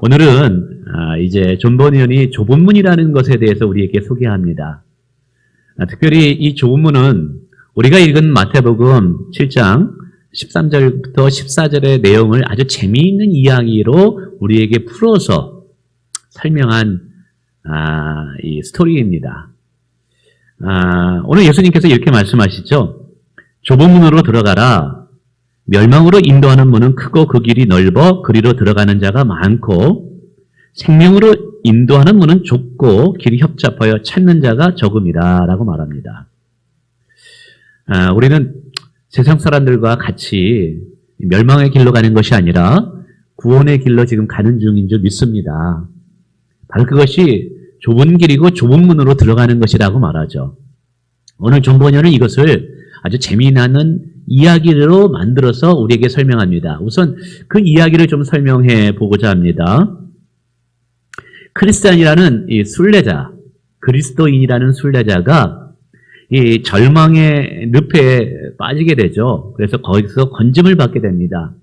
오늘은 이제 존 번연이 좁은 문이라는 것에 대해서 우리에게 소개합니다. 특별히 이 좁은 문은 우리가 읽은 마태복음 7장 13절부터 14절의 내용을 아주 재미있는 이야기로 우리에게 풀어서 설명한 이 스토리입니다. 오늘 예수님께서 이렇게 말씀하시죠. 좁은 문으로 들어가라. 멸망으로 인도하는 문은 크고 그 길이 넓어 그리로 들어가는 자가 많고 생명으로 인도하는 문은 좁고 길이 협잡하여 찾는 자가 적음이다 라고 말합니다. 우리는 세상 사람들과 같이 멸망의 길로 가는 것이 아니라 구원의 길로 지금 가는 중인 줄 믿습니다. 바로 그것이 좁은 길이고 좁은 문으로 들어가는 것이라고 말하죠. 오늘 존 번연은 이것을 아주 재미나는 이야기로 만들어서 우리에게 설명합니다. 우선 그 이야기를 좀 설명해 보고자 합니다. 크리스찬이라는 이 순례자, 그리스도인이라는 순례자가 이 절망의 늪에 빠지게 되죠. 그래서 거기서 건짐을 받게 됩니다.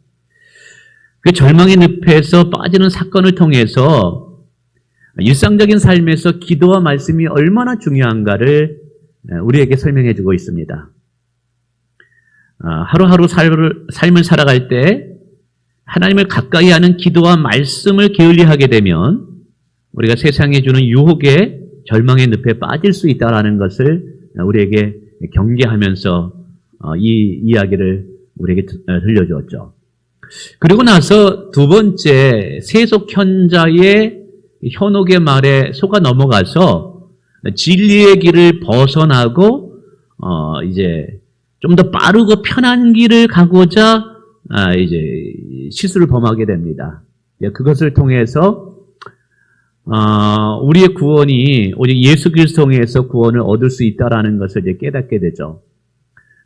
그 절망의 늪에서 빠지는 사건을 통해서 일상적인 삶에서 기도와 말씀이 얼마나 중요한가를 우리에게 설명해 주고 있습니다. 하루하루 삶을 살아갈 때 하나님을 가까이 하는 기도와 말씀을 게을리하게 되면 우리가 세상에 주는 유혹에 절망의 늪에 빠질 수 있다는 것을 우리에게 경계하면서 이 이야기를 우리에게 들려주었죠. 그리고 나서 두 번째 세속 현자의 현혹의 말에 속아 넘어가서 진리의 길을 벗어나고 이제 좀 더 빠르고 편한 길을 가고자 이제 실수를 범하게 됩니다. 그것을 통해서 우리의 구원이 오직 예수 그리스도 통해서 구원을 얻을 수 있다라는 것을 이제 깨닫게 되죠.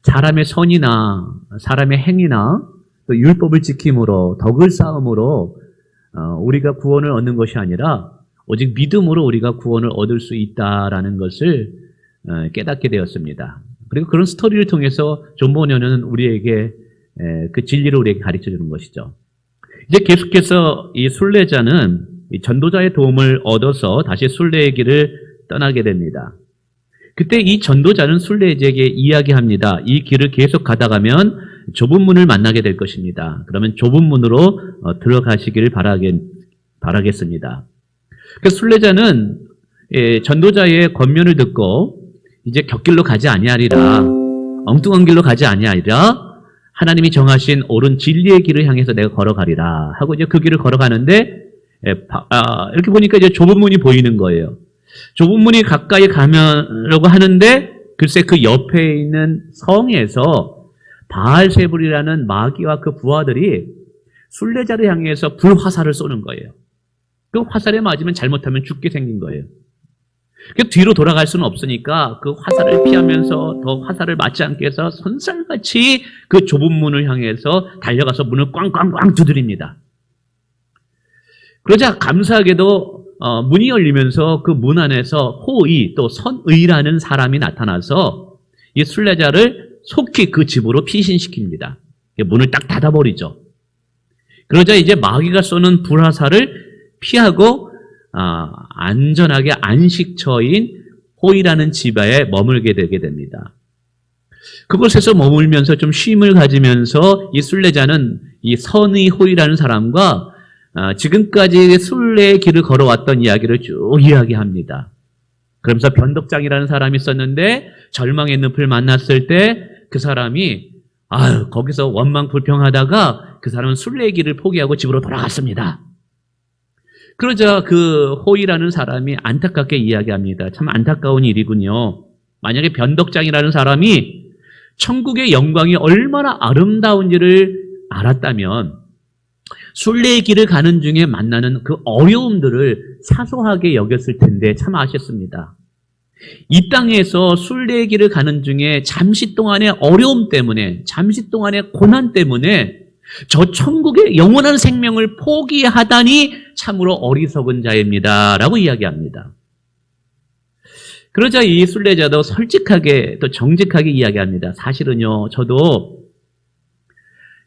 사람의 선이나 사람의 행위나 또 율법을 지킴으로 덕을 쌓음으로 우리가 구원을 얻는 것이 아니라 오직 믿음으로 우리가 구원을 얻을 수 있다라는 것을 깨닫게 되었습니다. 그리고 그런 스토리를 통해서 존 번연은 우리에게 그 진리를 우리에게 가르쳐 주는 것이죠. 이제 계속해서 이 순례자는 이 전도자의 도움을 얻어서 다시 순례의 길을 떠나게 됩니다. 그때 이 전도자는 순례자에게 이야기합니다. 이 길을 계속 가다가면 좁은 문을 만나게 될 것입니다. 그러면 좁은 문으로 들어가시기를 바라겠습니다. 그래서 순례자는 전도자의 권면을 듣고 이제 곁길로 가지 아니하리라, 엉뚱한 길로 가지 아니하리라, 하나님이 정하신 옳은 진리의 길을 향해서 내가 걸어가리라 하고 이제 그 길을 걸어가는데 이렇게 보니까 이제 좁은 문이 보이는 거예요. 좁은 문이 가까이 가려고 하는데 글쎄 그 옆에 있는 성에서 바알세불이라는 마귀와 그 부하들이 순례자를 향해서 불화살을 쏘는 거예요. 그 화살에 맞으면 잘못하면 죽게 생긴 거예요. 뒤로 돌아갈 수는 없으니까 그 화살을 피하면서 더 화살을 맞지 않게 해서 손살같이 그 좁은 문을 향해서 달려가서 문을 꽝꽝꽝 두드립니다. 그러자 감사하게도 문이 열리면서 그 문 안에서 호의 또 선의라는 사람이 나타나서 이 순례자를 속히 그 집으로 피신시킵니다. 문을 딱 닫아버리죠. 그러자 이제 마귀가 쏘는 불화살을 피하고 안전하게 안식처인 호이라는 집에 머물게 되게 됩니다. 그곳에서 머물면서 좀 쉼을 가지면서 이 순례자는 이 선의 호이라는 사람과 지금까지 순례의 길을 걸어왔던 이야기를 쭉 이야기합니다. 그러면서 변덕장이라는 사람이 있었는데 절망의 늪을 만났을 때 그 사람이 거기서 원망불평하다가 그 사람은 순례의 길을 포기하고 집으로 돌아갔습니다. 그러자 그 호이라는 사람이 안타깝게 이야기합니다. 참 안타까운 일이군요. 만약에 변덕장이라는 사람이 천국의 영광이 얼마나 아름다운지를 알았다면 순례의 길을 가는 중에 만나는 그 어려움들을 사소하게 여겼을 텐데 참 아쉽습니다. 이 땅에서 순례의 길을 가는 중에 잠시 동안의 어려움 때문에, 잠시 동안의 고난 때문에 저 천국의 영원한 생명을 포기하다니 참으로 어리석은 자입니다 라고 이야기합니다. 그러자 이 순례자도 솔직하게 또 정직하게 이야기합니다. 사실은요, 저도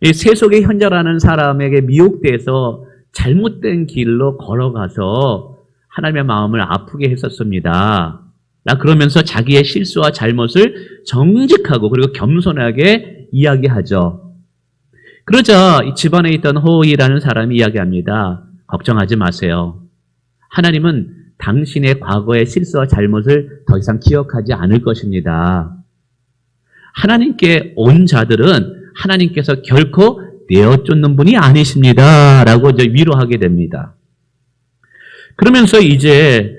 이 세속의 현자라는 사람에게 미혹돼서 잘못된 길로 걸어가서 하나님의 마음을 아프게 했었습니다. 그러면서 자기의 실수와 잘못을 정직하고 그리고 겸손하게 이야기하죠. 그러자 이 집안에 있던 호이라는 사람이 이야기합니다. 걱정하지 마세요. 하나님은 당신의 과거의 실수와 잘못을 더 이상 기억하지 않을 것입니다. 하나님께 온 자들은 하나님께서 결코 내어쫓는 분이 아니십니다. 라고 이제 위로하게 됩니다. 그러면서 이제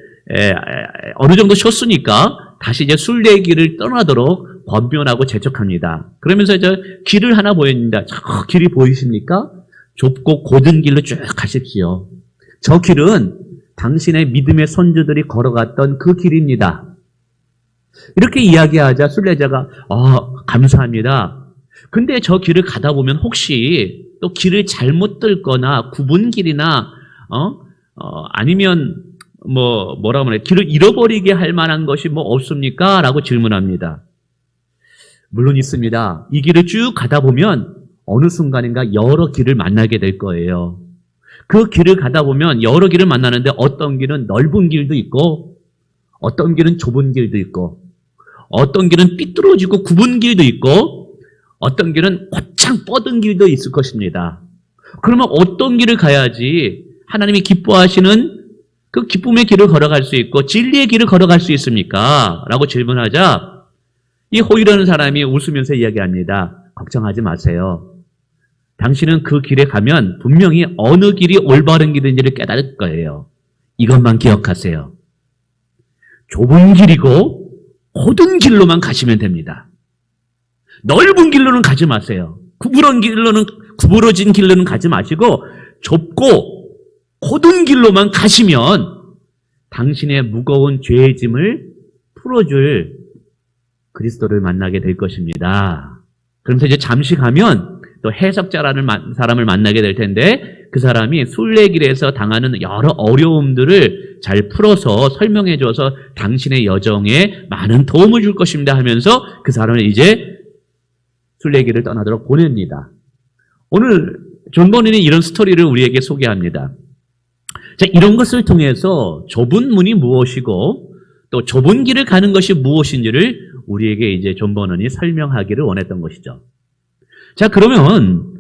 어느 정도 쉬었으니까 다시 이제 순례길을 떠나도록 권면하고 재촉합니다. 그러면서 이제 길을 하나 보입니다. 저 길이 보이십니까? 좁고 고든 길로 쭉 가십시오. 저 길은 당신의 믿음의 선조들이 걸어갔던 그 길입니다. 이렇게 이야기하자 순례자가 감사합니다. 근데 저 길을 가다 보면 혹시 또 길을 잘못 들거나 굽은 길이나 아니면 뭐라고 말해 길을 잃어버리게 할 만한 것이 뭐 없습니까? 라고 질문합니다. 물론 있습니다. 이 길을 쭉 가다 보면 어느 순간인가 여러 길을 만나게 될 거예요. 그 길을 가다 보면 여러 길을 만나는데 어떤 길은 넓은 길도 있고 어떤 길은 좁은 길도 있고 어떤 길은 삐뚤어지고 굽은 길도 있고 어떤 길은 곧장 뻗은 길도 있을 것입니다. 그러면 어떤 길을 가야지 하나님이 기뻐하시는 그 기쁨의 길을 걸어갈 수 있고 진리의 길을 걸어갈 수 있습니까? 라고 질문하자 이 호이라는 사람이 웃으면서 이야기합니다. 걱정하지 마세요. 당신은 그 길에 가면 분명히 어느 길이 올바른 길인지를 깨달을 거예요. 이것만 기억하세요. 좁은 길이고 고든 길로만 가시면 됩니다. 넓은 길로는 가지 마세요. 구부러진 길로는 가지 마시고 좁고 고든 길로만 가시면 당신의 무거운 죄의 짐을 풀어줄 그리스도를 만나게 될 것입니다. 그러면서 이제 잠시 가면 또 해석자라는 사람을 만나게 될 텐데 그 사람이 순례길에서 당하는 여러 어려움들을 잘 풀어서 설명해줘서 당신의 여정에 많은 도움을 줄 것입니다 하면서 그 사람을 이제 순례길을 떠나도록 보냅니다. 오늘 존 버닌이 이런 스토리를 우리에게 소개합니다. 자, 이런 것을 통해서 좁은 문이 무엇이고 또 좁은 길을 가는 것이 무엇인지를 우리에게 이제 존 버닌이 설명하기를 원했던 것이죠. 자, 그러면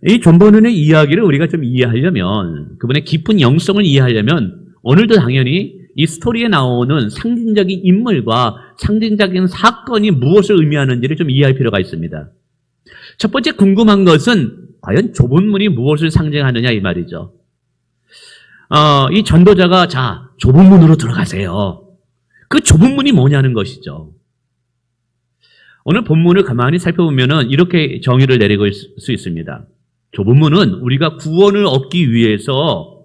이 존 버닌의 이야기를 우리가 좀 이해하려면 그분의 깊은 영성을 이해하려면 오늘도 당연히 이 스토리에 나오는 상징적인 인물과 상징적인 사건이 무엇을 의미하는지를 좀 이해할 필요가 있습니다. 첫 번째 궁금한 것은 과연 좁은 문이 무엇을 상징하느냐 이 말이죠. 이 전도자가 자 좁은 문으로 들어가세요. 그 좁은 문이 뭐냐는 것이죠. 오늘 본문을 가만히 살펴보면 이렇게 정의를 내리고 수 있습니다. 좁은 문은 우리가 구원을 얻기 위해서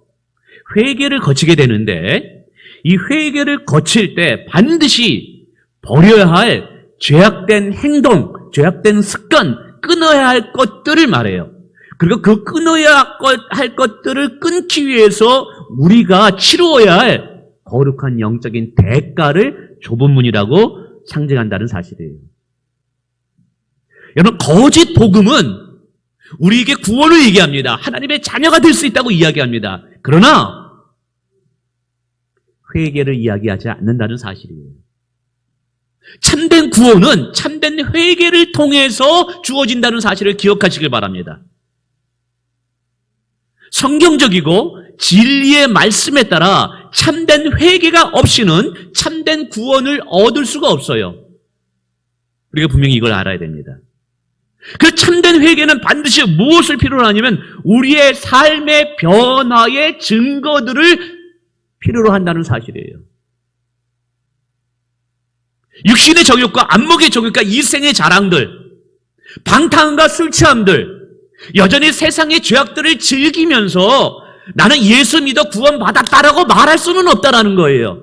회개를 거치게 되는데 이 회개를 거칠 때 반드시 버려야 할 죄악된 행동, 죄악된 습관, 끊어야 할 것들을 말해요. 그리고 그 끊어야 할 것들을 끊기 위해서 우리가 치루어야 할 거룩한 영적인 대가를 좁은 문이라고 상징한다는 사실이에요. 여러분, 거짓 복음은 우리에게 구원을 얘기합니다. 하나님의 자녀가 될 수 있다고 이야기합니다. 그러나 회개를 이야기하지 않는다는 사실이에요. 참된 구원은 참된 회개를 통해서 주어진다는 사실을 기억하시길 바랍니다. 성경적이고 진리의 말씀에 따라 참된 회개가 없이는 참된 구원을 얻을 수가 없어요. 우리가 분명히 이걸 알아야 됩니다. 그 참된 회개는 반드시 무엇을 필요로 하냐면 우리의 삶의 변화의 증거들을 필요로 한다는 사실이에요. 육신의 정욕과 안목의 정욕과 이생의 자랑들, 방탕과 술 취함들, 여전히 세상의 죄악들을 즐기면서 나는 예수 믿어 구원받았다라고 말할 수는 없다라는 거예요.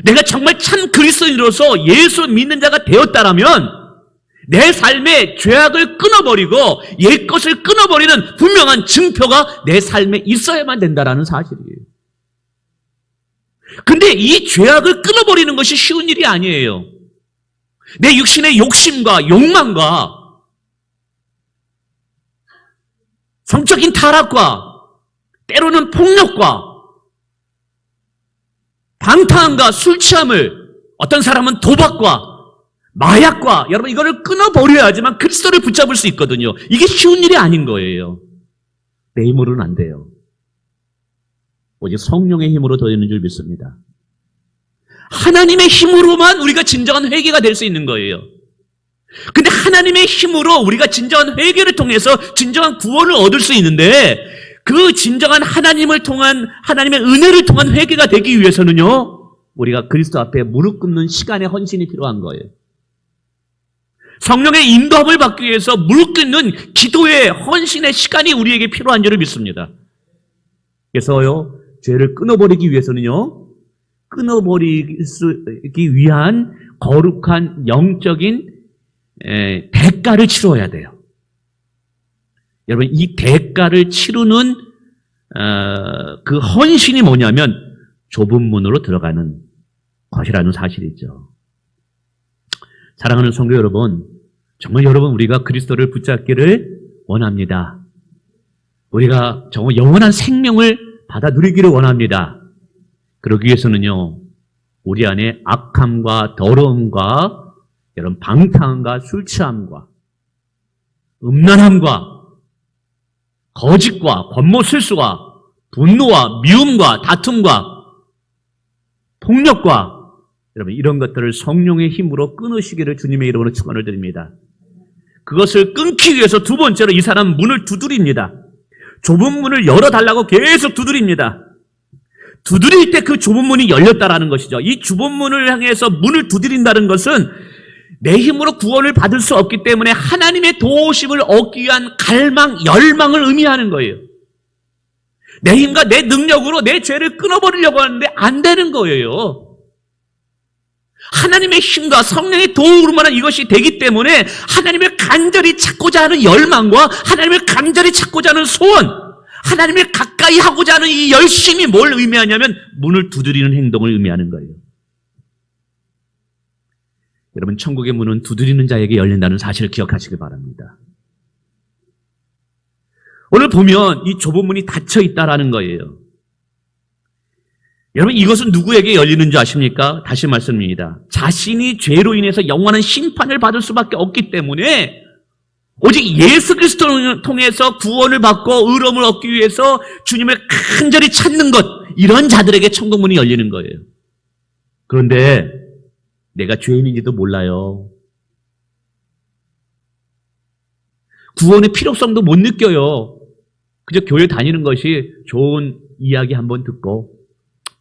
내가 정말 참 그리스도인으로서 예수 믿는 자가 되었다라면 내 삶의 죄악을 끊어버리고 옛 것을 끊어버리는 분명한 증표가 내 삶에 있어야만 된다라는 사실이에요. 근데 이 죄악을 끊어버리는 것이 쉬운 일이 아니에요. 내 육신의 욕심과 욕망과 성적인 타락과 때로는 폭력과 방탕함과 술 취함을, 어떤 사람은 도박과 마약과, 여러분 이거를 끊어버려야지만 그리스도를 붙잡을 수 있거든요. 이게 쉬운 일이 아닌 거예요. 내 힘으로는 안 돼요. 오직 성령의 힘으로 되는 줄 믿습니다. 하나님의 힘으로만 우리가 진정한 회개가 될 수 있는 거예요. 근데 하나님의 힘으로 우리가 진정한 회개를 통해서 진정한 구원을 얻을 수 있는데, 그 진정한 하나님을 통한, 하나님의 은혜를 통한 회개가 되기 위해서는요, 우리가 그리스도 앞에 무릎 꿇는 시간의 헌신이 필요한 거예요. 성령의 인도함을 받기 위해서 무릎 꿇는 기도의 헌신의 시간이 우리에게 필요한 줄을 믿습니다. 그래서요, 죄를 끊어버리기 위해서는요, 끊어버리기 위한 거룩한 영적인 대가를 치러야 돼요. 여러분, 이 대가를 치르는 그 헌신이 뭐냐면 좁은 문으로 들어가는 것이라는 사실이죠. 사랑하는 성도 여러분, 정말 여러분, 우리가 그리스도를 붙잡기를 원합니다. 우리가 정말 영원한 생명을 받아 누리기를 원합니다. 그러기 위해서는요, 우리 안에 악함과 더러움과 여러분 방탕함과 술 취함과 음란함과 거짓과 권모술수와 분노와 미움과 다툼과 폭력과 여러분 이런 것들을 성령의 힘으로 끊으시기를 주님의 이름으로 축원을 드립니다. 그것을 끊기 위해서 두 번째로 이 사람 문을 두드립니다. 좁은 문을 열어달라고 계속 두드립니다. 두드릴 때 그 좁은 문이 열렸다라는 것이죠. 이 좁은 문을 향해서 문을 두드린다는 것은 내 힘으로 구원을 받을 수 없기 때문에 하나님의 도우심을 얻기 위한 갈망, 열망을 의미하는 거예요. 내 힘과 내 능력으로 내 죄를 끊어버리려고 하는데 안 되는 거예요. 하나님의 힘과 성령의 도움으로만 이것이 되기 때문에 하나님을 간절히 찾고자 하는 열망과 하나님을 간절히 찾고자 하는 소원, 하나님을 가까이 하고자 하는 이 열심이 뭘 의미하냐면 문을 두드리는 행동을 의미하는 거예요. 여러분, 천국의 문은 두드리는 자에게 열린다는 사실을 기억하시기 바랍니다. 오늘 보면 이 좁은 문이 닫혀 있다라는 거예요. 여러분, 이것은 누구에게 열리는 줄 아십니까? 다시 말씀드립니다. 자신이 죄로 인해서 영원한 심판을 받을 수밖에 없기 때문에 오직 예수 그리스도를 통해서 구원을 받고 의로움을 얻기 위해서 주님을 간절히 찾는 것, 이런 자들에게 천국 문이 열리는 거예요. 그런데 내가 죄인인지도 몰라요. 구원의 필요성도 못 느껴요. 그저 교회 다니는 것이 좋은 이야기 한번 듣고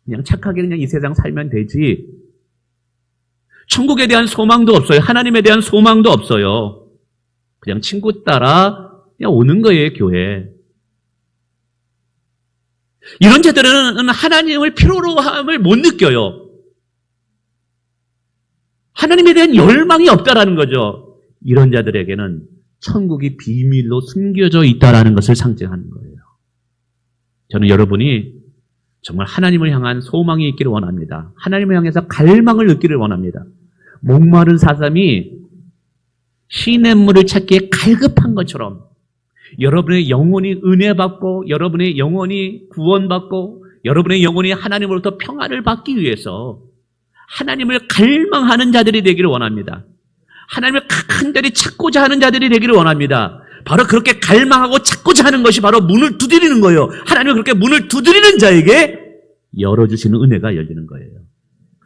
그냥 착하게 그냥 이 세상 살면 되지. 천국에 대한 소망도 없어요. 하나님에 대한 소망도 없어요. 그냥 친구 따라 그냥 오는 거예요, 교회. 이런 자들은 하나님을 필요로 함을 못 느껴요. 하나님에 대한 열망이 없다라는 거죠. 이런 자들에게는 천국이 비밀로 숨겨져 있다라는 것을 상징하는 거예요. 저는 여러분이 정말 하나님을 향한 소망이 있기를 원합니다. 하나님을 향해서 갈망을 느끼기를 원합니다. 목마른 사람이 시냇물을 찾기에 갈급한 것처럼 여러분의 영혼이 은혜받고 여러분의 영혼이 구원받고 여러분의 영혼이 하나님으로부터 평안을 받기 위해서 하나님을 갈망하는 자들이 되기를 원합니다. 하나님을 간절히 찾고자 하는 자들이 되기를 원합니다. 바로 그렇게 갈망하고 찾고자 하는 것이 바로 문을 두드리는 거예요. 하나님은 그렇게 문을 두드리는 자에게 열어주시는 은혜가 열리는 거예요.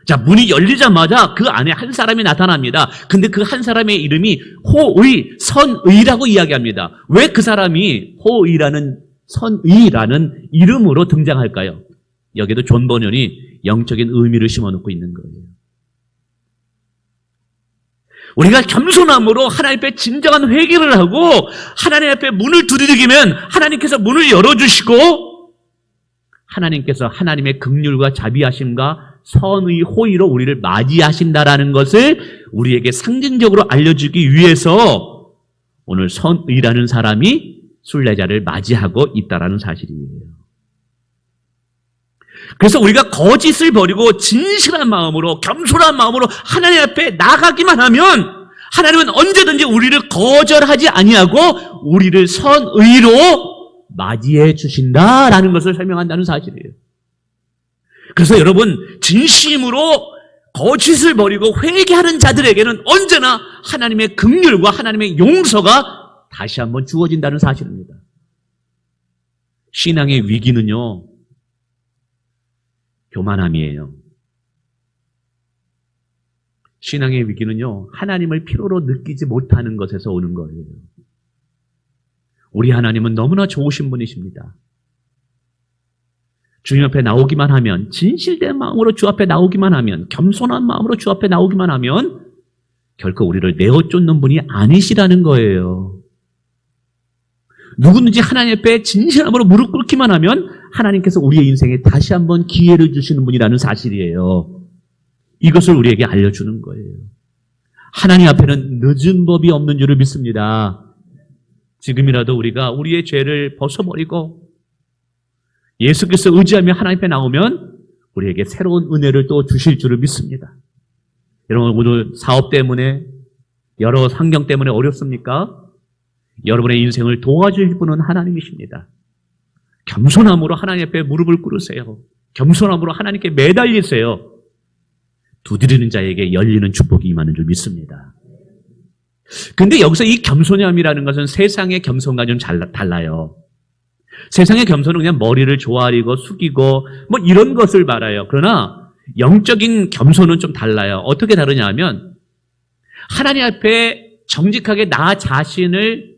자, 문이 열리자마자 그 안에 한 사람이 나타납니다. 근데 그 한 사람의 이름이 호의, 선의라고 이야기합니다. 왜 그 사람이 호의라는, 선의라는 이름으로 등장할까요? 여기도 존 버년이 영적인 의미를 심어놓고 있는 거예요. 우리가 겸손함으로 하나님 앞에 진정한 회개를 하고 하나님 앞에 문을 두드리면 하나님께서 문을 열어주시고 하나님께서 하나님의 긍휼과 자비하심과 선의 호의로 우리를 맞이하신다라는 것을 우리에게 상징적으로 알려주기 위해서 오늘 선의라는 사람이 순례자를 맞이하고 있다라는 사실이에요. 그래서 우리가 거짓을 버리고 진실한 마음으로 겸손한 마음으로 하나님 앞에 나가기만 하면 하나님은 언제든지 우리를 거절하지 아니하고 우리를 선의로 맞이해 주신다라는 것을 설명한다는 사실이에요. 그래서 여러분, 진심으로 거짓을 버리고 회개하는 자들에게는 언제나 하나님의 긍휼과 하나님의 용서가 다시 한번 주어진다는 사실입니다. 신앙의 위기는요, 교만함이에요. 신앙의 위기는요, 하나님을 필요로 느끼지 못하는 것에서 오는 거예요. 우리 하나님은 너무나 좋으신 분이십니다. 주님 앞에 나오기만 하면, 진실된 마음으로 주 앞에 나오기만 하면, 겸손한 마음으로 주 앞에 나오기만 하면 결코 우리를 내어쫓는 분이 아니시라는 거예요. 누구든지 하나님 앞에 진실함으로 무릎 꿇기만 하면 하나님께서 우리의 인생에 다시 한번 기회를 주시는 분이라는 사실이에요. 이것을 우리에게 알려주는 거예요. 하나님 앞에는 늦은 법이 없는 줄을 믿습니다. 지금이라도 우리가 우리의 죄를 벗어버리고 예수 그리스도 의지하며 하나님 앞에 나오면 우리에게 새로운 은혜를 또 주실 줄을 믿습니다. 여러분, 오늘 사업 때문에, 여러 환경 때문에 어렵습니까? 여러분의 인생을 도와줄 분은 하나님이십니다. 겸손함으로 하나님 앞에 무릎을 꿇으세요. 겸손함으로 하나님께 매달리세요. 두드리는 자에게 열리는 축복이 임하는 줄 믿습니다. 근데 여기서 이 겸손함이라는 것은 세상의 겸손과 좀 달라요. 세상의 겸손은 그냥 머리를 조아리고 숙이고 뭐 이런 것을 말해요. 그러나 영적인 겸손은 좀 달라요. 어떻게 다르냐 하면 하나님 앞에 정직하게 나 자신을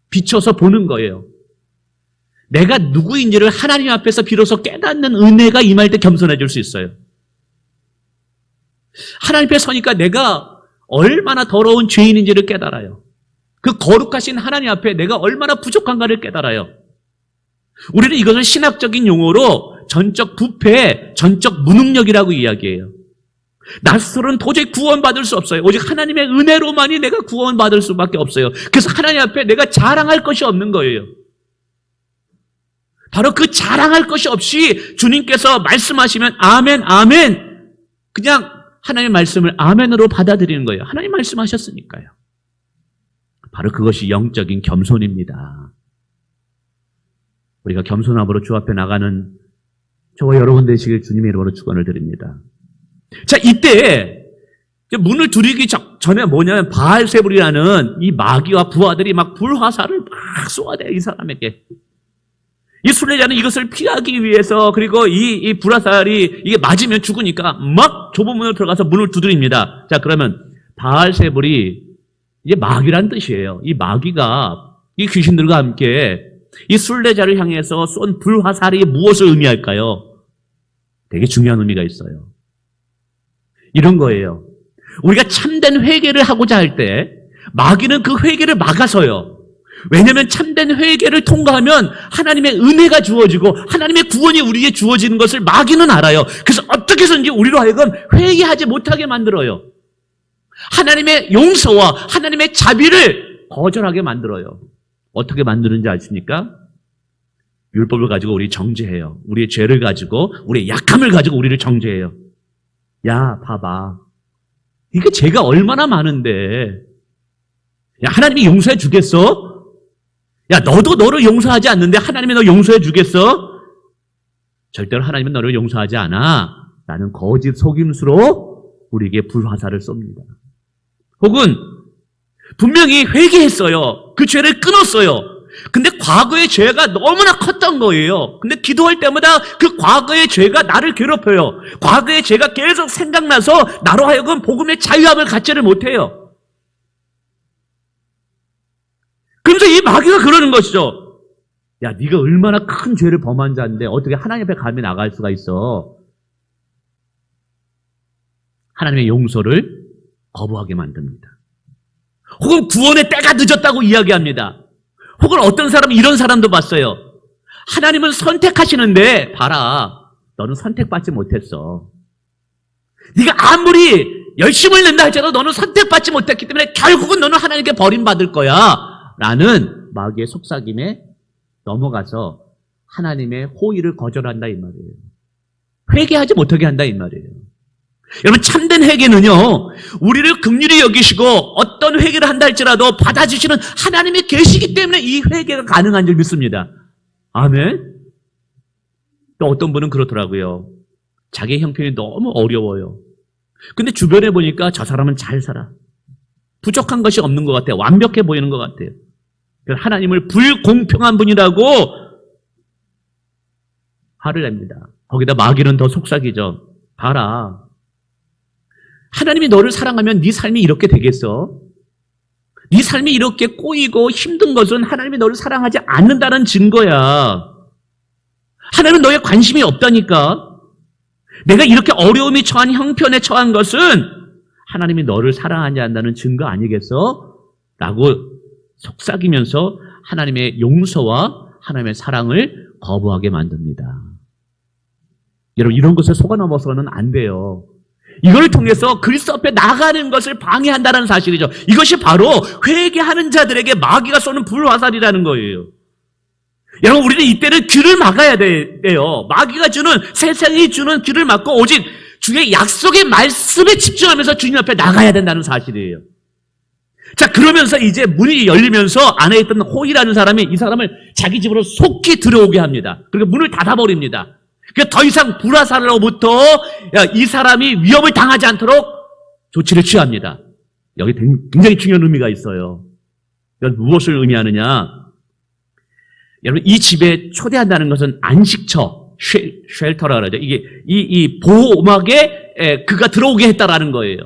비춰서 보는 거예요. 내가 누구인지를 하나님 앞에서 비로소 깨닫는 은혜가 임할 때 겸손해질 수 있어요. 하나님 앞에 서니까 내가 얼마나 더러운 죄인인지를 깨달아요. 그 거룩하신 하나님 앞에 내가 얼마나 부족한가를 깨달아요. 우리는 이것을 신학적인 용어로 전적 부패, 전적 무능력이라고 이야기해요. 나 스스로는 도저히 구원받을 수 없어요. 오직 하나님의 은혜로만이 내가 구원받을 수밖에 없어요. 그래서 하나님 앞에 내가 자랑할 것이 없는 거예요. 바로 그 자랑할 것이 없이 주님께서 말씀하시면 아멘, 아멘, 그냥 하나님의 말씀을 아멘으로 받아들이는 거예요. 하나님 말씀하셨으니까요. 바로 그것이 영적인 겸손입니다. 우리가 겸손함으로 주 앞에 나가는 저와 여러분 되시길 주님의 이름으로 축원을 드립니다. 자, 이때 문을 두드리기 전에 뭐냐면 바알세불이라는 이 마귀와 부하들이 막 불화살을 막 쏘아대요, 이 사람에게. 이 순례자는 이것을 피하기 위해서, 그리고 이 불화살이 이게 맞으면 죽으니까 막 좁은 문으로 들어가서 문을 두드립니다. 자, 그러면 바알세불이 이게 마귀란 뜻이에요. 이 마귀가 이 귀신들과 함께 이 순례자를 향해서 쏜 불화살이 무엇을 의미할까요? 되게 중요한 의미가 있어요. 이런 거예요. 우리가 참된 회개를 하고자 할 때 마귀는 그 회개를 막아서요. 왜냐하면 참된 회개를 통과하면 하나님의 은혜가 주어지고 하나님의 구원이 우리에게 주어지는 것을 마귀는 알아요. 그래서 어떻게 해서든지 우리로 하여금 회개하지 못하게 만들어요. 하나님의 용서와 하나님의 자비를 거절하게 만들어요. 어떻게 만드는지 아십니까? 율법을 가지고 우리 정죄해요. 우리의 죄를 가지고, 우리의 약함을 가지고 우리를 정죄해요. 야, 봐봐. 이게 죄가 얼마나 많은데. 야, 하나님이 용서해 주겠어? 야, 너도 너를 용서하지 않는데 하나님이 너 용서해 주겠어? 절대로 하나님은 너를 용서하지 않아. 라는 거짓 속임수로 우리에게 불화살을 쏩니다. 혹은 분명히 회개했어요. 그 죄를 끊었어요. 근데 과거의 죄가 너무나 컸던 거예요. 근데 기도할 때마다 그 과거의 죄가 나를 괴롭혀요. 과거의 죄가 계속 생각나서 나로 하여금 복음의 자유함을 갖지를 못해요. 그러면서 이 마귀가 그러는 것이죠. 야, 네가 얼마나 큰 죄를 범한 자인데 어떻게 하나님 앞에 감히 나갈 수가 있어? 하나님의 용서를 거부하게 만듭니다. 혹은 구원의 때가 늦었다고 이야기합니다. 혹은 어떤 사람은 이런 사람도 봤어요. 하나님은 선택하시는데 봐라, 너는 선택받지 못했어. 네가 아무리 열심을 낸다 할지라도 너는 선택받지 못했기 때문에 결국은 너는 하나님께 버림받을 거야 라는 마귀의 속삭임에 넘어가서 하나님의 호의를 거절한다 이 말이에요. 회개하지 못하게 한다 이 말이에요. 여러분, 참된 회개는요, 우리를 긍휼히 여기시고 어떤 회개를 한다 할지라도 받아주시는 하나님이 계시기 때문에 이 회개가 가능한 줄 믿습니다. 아멘. 또 어떤 분은 그렇더라고요. 자기 형편이 너무 어려워요. 근데 주변에 보니까 저 사람은 잘 살아. 부족한 것이 없는 것 같아요. 완벽해 보이는 것 같아요. 하나님을 불공평한 분이라고 화를 냅니다. 거기다 마귀는 더 속삭이죠. 봐라. 하나님이 너를 사랑하면 네 삶이 이렇게 되겠어? 네 삶이 이렇게 꼬이고 힘든 것은 하나님이 너를 사랑하지 않는다는 증거야. 하나님은 너에 관심이 없다니까. 내가 이렇게 어려움이 처한 형편에 처한 것은 하나님이 너를 사랑하지 않는다는 증거 아니겠어? 라고 속삭이면서 하나님의 용서와 하나님의 사랑을 거부하게 만듭니다. 여러분, 이런 것에 속아 넘어서는 안 돼요. 이걸 통해서 그리스도 앞에 나가는 것을 방해한다는 사실이죠. 이것이 바로 회개하는 자들에게 마귀가 쏘는 불화살이라는 거예요. 여러분, 우리는 이때는 귀를 막아야 돼요. 마귀가 주는, 세상이 주는 귀를 막고 오직 주의 약속의 말씀에 집중하면서 주님 앞에 나가야 된다는 사실이에요. 자, 그러면서 이제 문이 열리면서 안에 있던 호이라는 사람이 이 사람을 자기 집으로 속히 들어오게 합니다. 그리고 문을 닫아버립니다. 그러니까 더 이상 불화살로부터 이 사람이 위협을 당하지 않도록 조치를 취합니다. 여기 굉장히 중요한 의미가 있어요. 이건 무엇을 의미하느냐? 여러분, 이 집에 초대한다는 것은 안식처, 쉘터라 그러죠. 이게 이 보호막에 그가 들어오게 했다라는 거예요.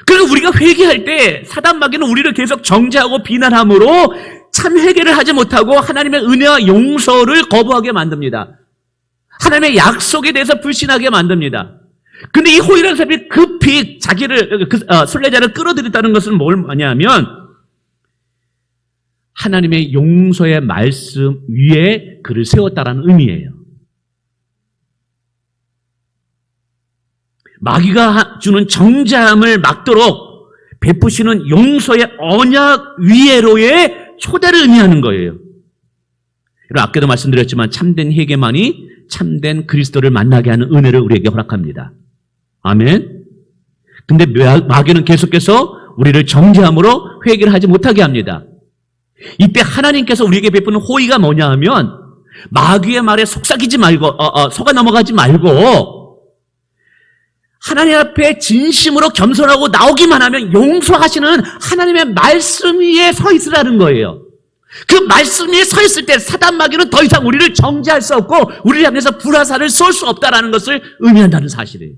그래서 우리가 회개할 때 사단 마귀는 우리를 계속 정죄하고 비난함으로 참 회개를 하지 못하고 하나님의 은혜와 용서를 거부하게 만듭니다. 하나님의 약속에 대해서 불신하게 만듭니다. 근데 이 호이라는 사람이 급히 자기를 순례자를 끌어들였다는 것은 뭐냐면 하나님의 용서의 말씀 위에 그를 세웠다라는 의미예요. 마귀가 주는 정죄함을 막도록 베푸시는 용서의 언약 위에로의 초대를 의미하는 거예요. 아까도 말씀드렸지만 참된 회개만이 참된 그리스도를 만나게 하는 은혜를 우리에게 허락합니다. 아멘. 근데 마귀는 계속해서 우리를 정죄함으로 회개를 하지 못하게 합니다. 이때 하나님께서 우리에게 베푸는 호의가 뭐냐 하면 마귀의 말에 속삭이지 말고 속아 넘어가지 말고 하나님 앞에 진심으로 겸손하고 나오기만 하면 용서하시는 하나님의 말씀 위에 서 있으라는 거예요. 그 말씀 위에 서 있을 때 사단 마귀는 더 이상 우리를 정죄할 수 없고 우리를 향해서 불화살을 쏠 수 없다는 것을 의미한다는 사실이에요.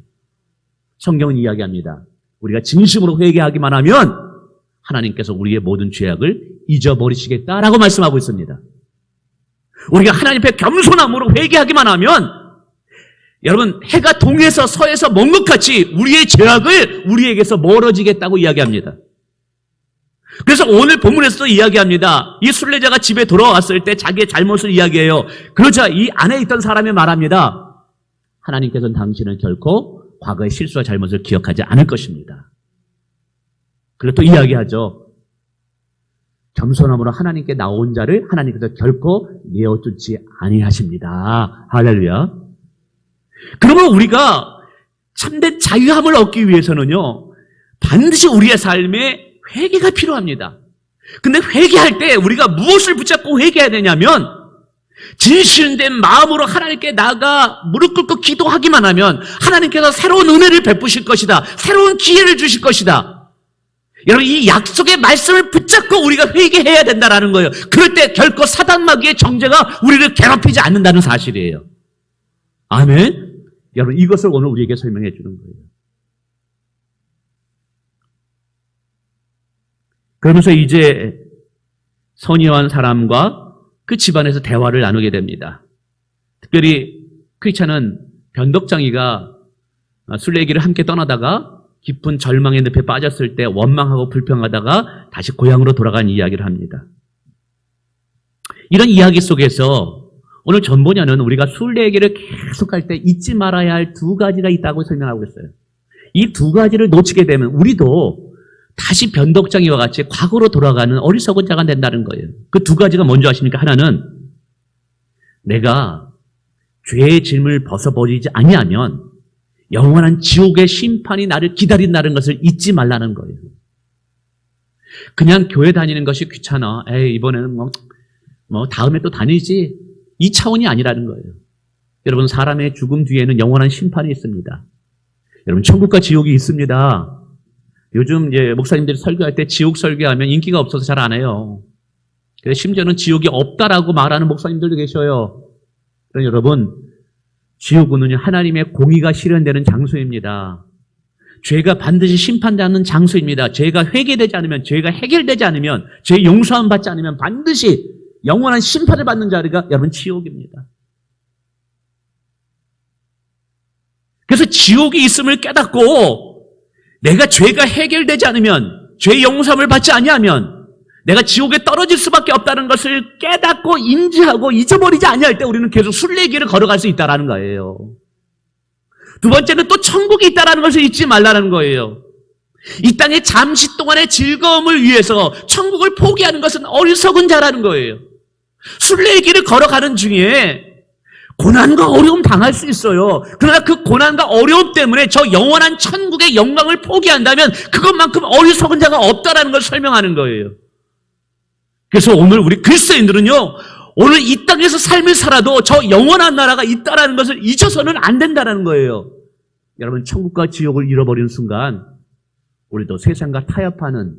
성경은 이야기합니다. 우리가 진심으로 회개하기만 하면 하나님께서 우리의 모든 죄악을 잊어버리시겠다라고 말씀하고 있습니다. 우리가 하나님 앞에 겸손함으로 회개하기만 하면 여러분, 해가 동에서 서에서 먼 것 같이 우리의 죄악을 우리에게서 멀어지겠다고 이야기합니다. 그래서 오늘 본문에서도 이야기합니다. 이 순례자가 집에 돌아왔을 때 자기의 잘못을 이야기해요. 그러자 이 안에 있던 사람이 말합니다. 하나님께서는 당신은 결코 과거의 실수와 잘못을 기억하지 않을 것입니다. 그리고 또 이야기하죠. 겸손함으로 하나님께 나온 자를 하나님께서 결코 내어두지 아니하십니다. 할렐루야. 그러면 우리가 참된 자유함을 얻기 위해서는요, 반드시 우리의 삶에 회개가 필요합니다. 근데 회개할 때 우리가 무엇을 붙잡고 회개해야 되냐면 진실된 마음으로 하나님께 나가 무릎 꿇고 기도하기만 하면 하나님께서 새로운 은혜를 베푸실 것이다. 새로운 기회를 주실 것이다. 여러분, 이 약속의 말씀을 붙잡고 우리가 회개해야 된다는 거예요. 그럴 때 결코 사단 마귀의 정죄가 우리를 괴롭히지 않는다는 사실이에요. 아멘. 여러분, 이것을 오늘 우리에게 설명해 주는 거예요. 그러면서 이제 선의한 사람과 그 집안에서 대화를 나누게 됩니다. 특별히 크리스찬은 변덕장이가 순례길을 함께 떠나다가 깊은 절망의 늪에 빠졌을 때 원망하고 불평하다가 다시 고향으로 돌아간 이야기를 합니다. 이런 이야기 속에서 오늘 전보냐는 우리가 순례길을 계속할 때 잊지 말아야 할 두 가지가 있다고 설명하고 있어요. 이 두 가지를 놓치게 되면 우리도 다시 변덕장이와 같이 과거로 돌아가는 어리석은 자가 된다는 거예요. 그 두 가지가 뭔지 아십니까? 하나는 내가 죄의 짐을 벗어버리지 아니하면 영원한 지옥의 심판이 나를 기다린다는 것을 잊지 말라는 거예요. 그냥 교회 다니는 것이 귀찮아. 에이, 이번에는 다음에 또 다니지. 이 차원이 아니라는 거예요. 여러분, 사람의 죽음 뒤에는 영원한 심판이 있습니다. 여러분, 천국과 지옥이 있습니다. 요즘 목사님들이 설교할 때 지옥 설교하면 인기가 없어서 잘 안 해요. 그래서 심지어는 지옥이 없다라고 말하는 목사님들도 계셔요. 그러니 여러분, 지옥은 하나님의 공의가 실현되는 장소입니다. 죄가 반드시 심판되는 장소입니다. 죄가 회개되지 않으면, 죄가 해결되지 않으면, 죄 용서함 받지 않으면 반드시 영원한 심판을 받는 자리가 여러분 지옥입니다. 그래서 지옥이 있음을 깨닫고 내가 죄가 해결되지 않으면, 죄 용서함을 받지 아니하면 내가 지옥에 떨어질 수밖에 없다는 것을 깨닫고 인지하고 잊어버리지 아니할 때 우리는 계속 순례의 길을 걸어갈 수 있다는 거예요. 두 번째는 또 천국이 있다는 것을 잊지 말라는 거예요. 이 땅의 잠시 동안의 즐거움을 위해서 천국을 포기하는 것은 어리석은 자라는 거예요. 순례의 길을 걸어가는 중에 고난과 어려움 당할 수 있어요. 그러나 그 고난과 어려움 때문에 저 영원한 천국의 영광을 포기한다면 그것만큼 어리석은 자가 없다는 걸 설명하는 거예요. 그래서 오늘 우리 그리스도인들은요, 오늘 이 땅에서 삶을 살아도 저 영원한 나라가 있다는 것을 잊어서는 안 된다는 거예요. 여러분, 천국과 지옥을 잃어버리는 순간 우리도 세상과 타협하는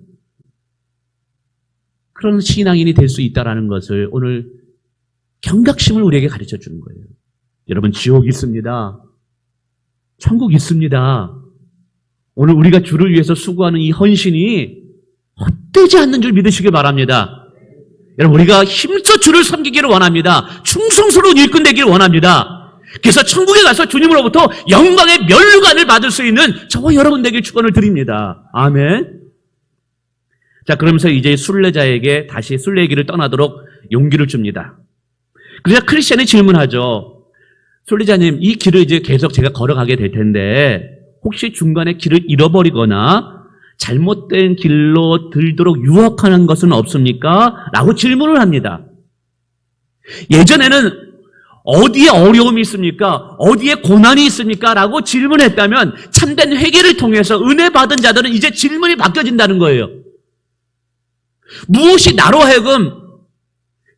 그런 신앙인이 될 수 있다는 것을 오늘 경각심을 우리에게 가르쳐 주는 거예요. 여러분, 지옥이 있습니다. 천국이 있습니다. 오늘 우리가 주를 위해서 수고하는 이 헌신이 헛되지 않는 줄 믿으시길 바랍니다. 여러분, 우리가 힘써 주를 섬기기를 원합니다. 충성스러운 일꾼 되기를 원합니다. 그래서 천국에 가서 주님으로부터 영광의 면류관을 받을 수 있는 저와 여러분 되길 축원을 드립니다. 아멘. 자, 그러면서 이제 순례자에게 다시 순례의 길을 떠나도록 용기를 줍니다. 그래서 크리스천이 질문하죠. 순례자님, 이 길을 이제 계속 제가 걸어가게 될 텐데 혹시 중간에 길을 잃어버리거나 잘못된 길로 들도록 유혹하는 것은 없습니까? 라고 질문을 합니다. 예전에는 어디에 어려움이 있습니까? 어디에 고난이 있습니까? 라고 질문했다면 참된 회개를 통해서 은혜 받은 자들은 이제 질문이 바뀌어진다는 거예요. 무엇이 나로 하여금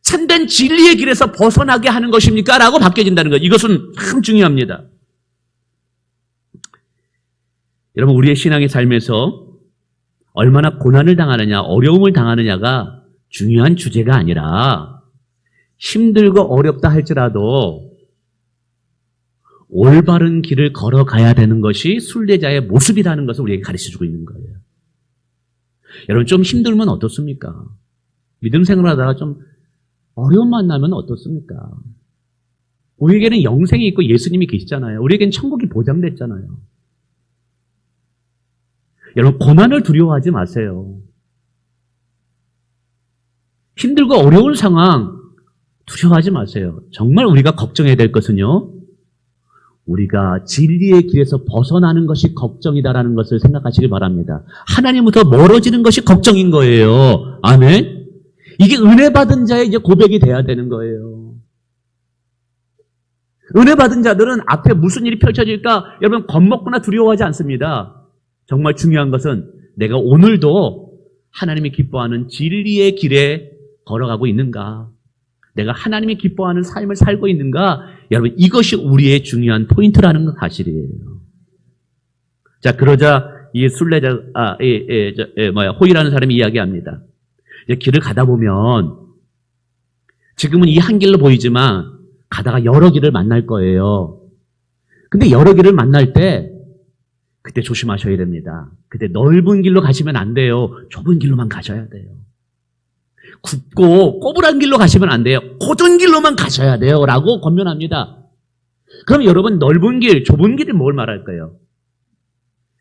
참된 진리의 길에서 벗어나게 하는 것입니까? 라고 바뀌어진다는 거예요. 이것은 참 중요합니다. 여러분, 우리의 신앙의 삶에서 얼마나 고난을 당하느냐, 어려움을 당하느냐가 중요한 주제가 아니라 힘들고 어렵다 할지라도 올바른 길을 걸어가야 되는 것이 순례자의 모습이라는 것을 우리에게 가르쳐주고 있는 거예요. 여러분, 좀 힘들면 어떻습니까? 믿음 생활하다가 좀 어려움 만나면 어떻습니까? 우리에게는 영생이 있고 예수님이 계시잖아요. 우리에게는 천국이 보장됐잖아요. 여러분, 고난을 두려워하지 마세요. 힘들고 어려운 상황 두려워하지 마세요. 정말 우리가 걱정해야 될 것은요, 우리가 진리의 길에서 벗어나는 것이 걱정이다라는 것을 생각하시길 바랍니다. 하나님부터 멀어지는 것이 걱정인 거예요. 아멘? 이게 은혜 받은 자의 이제 고백이 돼야 되는 거예요. 은혜 받은 자들은 앞에 무슨 일이 펼쳐질까 여러분 겁먹거나 두려워하지 않습니다. 정말 중요한 것은 내가 오늘도 하나님이 기뻐하는 진리의 길에 걸어가고 있는가? 내가 하나님이 기뻐하는 삶을 살고 있는가? 여러분, 이것이 우리의 중요한 포인트라는 사실이에요. 자, 그러자 이 순례자, 호이라는 사람이 이야기합니다. 이제 길을 가다 보면 지금은 이 한 길로 보이지만 가다가 여러 길을 만날 거예요. 근데 여러 길을 만날 때 그때 조심하셔야 됩니다. 그때 넓은 길로 가시면 안 돼요. 좁은 길로만 가셔야 돼요. 굽고 꼬부란 길로 가시면 안 돼요. 고전 길로만 가셔야 돼요. 라고 권면합니다. 그럼 여러분, 넓은 길, 좁은 길이 뭘 말할까요?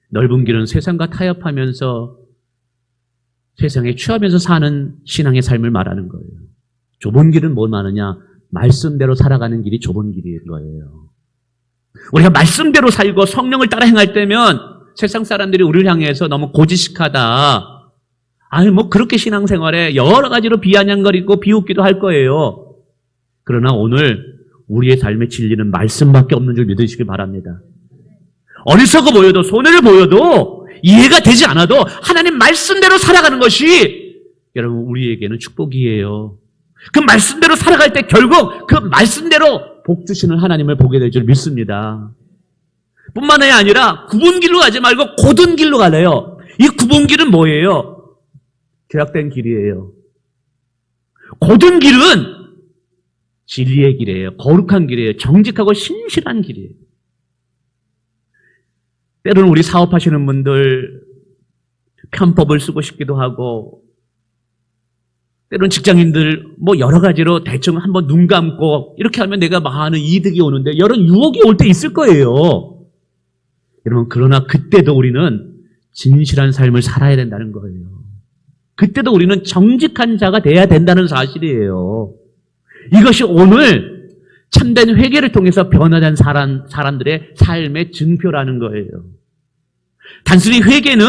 넓은 길은 세상과 타협하면서 세상에 취하면서 사는 신앙의 삶을 말하는 거예요. 좁은 길은 뭘 말하느냐? 말씀대로 살아가는 길이 좁은 길인 거예요. 우리가 말씀대로 살고 성령을 따라 행할 때면 세상 사람들이 우리를 향해서 너무 고지식하다. 아니, 그렇게 신앙생활에 여러 가지로 비아냥거리고 비웃기도 할 거예요. 그러나 오늘 우리의 삶의 진리는 말씀밖에 없는 줄 믿으시기 바랍니다. 어리석어 보여도 손해를 보여도 이해가 되지 않아도 하나님 말씀대로 살아가는 것이 여러분 우리에게는 축복이에요. 그 말씀대로 살아갈 때 결국 그 말씀대로 복 주시는 하나님을 보게 될 줄 믿습니다. 뿐만이 아니라 굽은 길로 가지 말고 곧은 길로 가래요. 이 굽은 길은 뭐예요? 죄악된 길이에요. 곧은 길은 진리의 길이에요. 거룩한 길이에요. 정직하고 신실한 길이에요. 때로는 우리 사업하시는 분들 편법을 쓰고 싶기도 하고, 때로는 직장인들 뭐 여러 가지로 대충 한번 눈 감고 이렇게 하면 내가 많은 이득이 오는데 여러 유혹이 올 때 있을 거예요. 여러분, 그러나 그때도 우리는 진실한 삶을 살아야 된다는 거예요. 그때도 우리는 정직한 자가 돼야 된다는 사실이에요. 이것이 오늘 참된 회개를 통해서 변화된 사람들의 삶의 증표라는 거예요. 단순히 회개는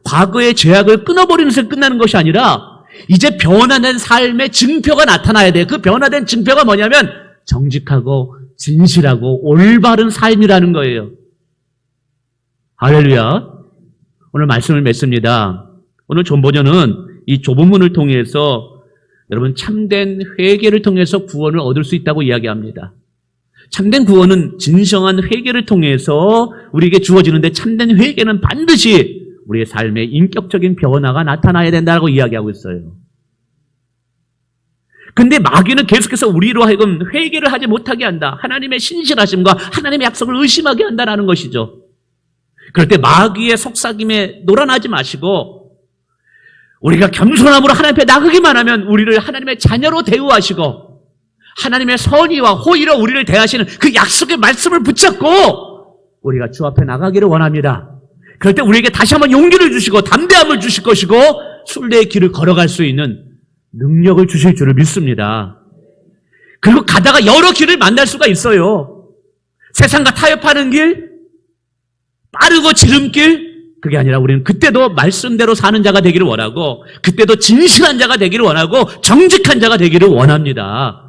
과거의 죄악을 끊어버리는 것에 끝나는 것이 아니라 이제 변화된 삶의 증표가 나타나야 돼요. 그 변화된 증표가 뭐냐면 정직하고 진실하고 올바른 삶이라는 거예요. 할렐루야. 오늘 말씀을 맺습니다. 오늘 존버저는 이 좁은 문을 통해서 여러분 참된 회개를 통해서 구원을 얻을 수 있다고 이야기합니다. 참된 구원은 진정한 회개를 통해서 우리에게 주어지는데 참된 회개는 반드시 우리의 삶에 인격적인 변화가 나타나야 된다고 이야기하고 있어요. 근데 마귀는 계속해서 우리로 하여금 회개를 하지 못하게 한다. 하나님의 신실하심과 하나님의 약속을 의심하게 한다는 것이죠. 그럴 때 마귀의 속삭임에 놀아나지 마시고 우리가 겸손함으로 하나님 앞에 나가기만 하면 우리를 하나님의 자녀로 대우하시고 하나님의 선의와 호의로 우리를 대하시는 그 약속의 말씀을 붙잡고 우리가 주 앞에 나가기를 원합니다. 그럴 때 우리에게 다시 한번 용기를 주시고 담대함을 주실 것이고 순례의 길을 걸어갈 수 있는 능력을 주실 줄을 믿습니다. 그리고 가다가 여러 길을 만날 수가 있어요. 세상과 타협하는 길, 빠르고 지름길, 그게 아니라 우리는 그때도 말씀대로 사는 자가 되기를 원하고 그때도 진실한 자가 되기를 원하고 정직한 자가 되기를 원합니다.